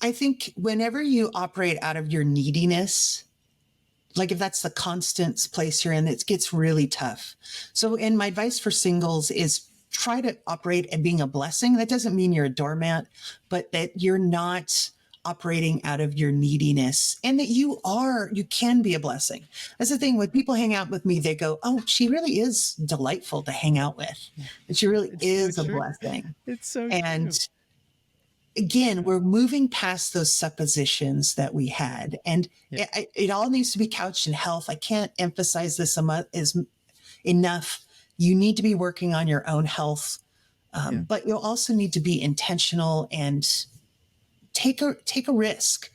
I think whenever you operate out of your neediness, like if that's the constant place you're in, it gets really tough. So, and my advice for singles is try to operate at being a blessing. That doesn't mean you're a doormat, but that you're not operating out of your neediness, and that you can be a blessing. That's the thing. When people hang out with me, they go, oh, she really is delightful to hang out with. And she really is a blessing. It's so and true. Again, we're moving past those suppositions that we had, and it all needs to be couched in health. I can't emphasize this enough. You need to be working on your own health, but you'll also need to be intentional and take a risk.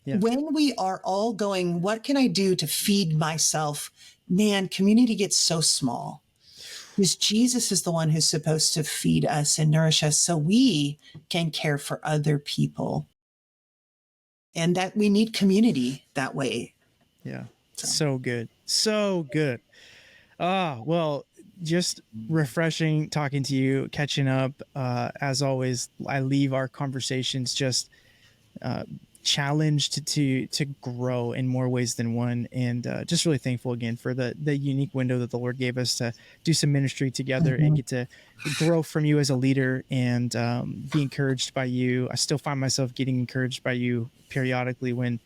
Yeah. When we are all going, what can I do to feed myself? Man, community gets so small. Because Jesus is the one who's supposed to feed us and nourish us so we can care for other people. And that we need community that way. Yeah. So good. So good. Well, just refreshing talking to you, catching up. As always, I leave our conversations just challenged to grow in more ways than one, and just really thankful again for the unique window that the Lord gave us to do some ministry together and get to grow from you as a leader and be encouraged by you. I still find myself getting encouraged by you periodically when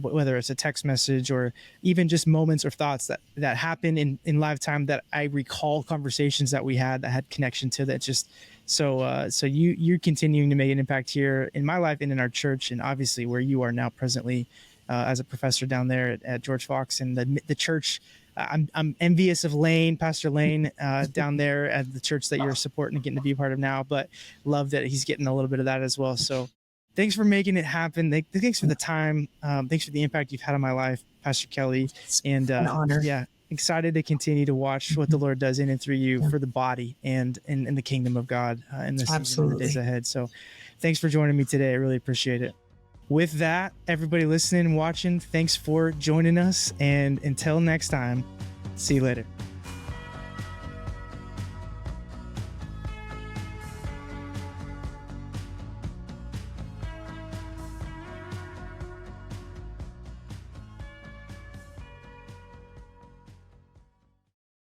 whether it's a text message or even just moments or thoughts that happen in lifetime, that I recall conversations that we had that had connection to that. Just so you're continuing to make an impact here in my life and in our church, and obviously where you are now presently as a professor down there at George Fox and the church. I'm envious of Pastor Lane down there at the church that you're supporting and getting to be a part of now, but love that he's getting a little bit of that as well. So thanks for making it happen. Thanks for the time. Thanks for the impact you've had on my life, Pastor Kelly. And an honor. Yeah, excited to continue to watch what the Lord does in and through you for the body and in the kingdom of God in this season and the days ahead. So Thanks for joining me today. I really appreciate it. With that, everybody listening and watching, thanks for joining us. And until next time, see you later.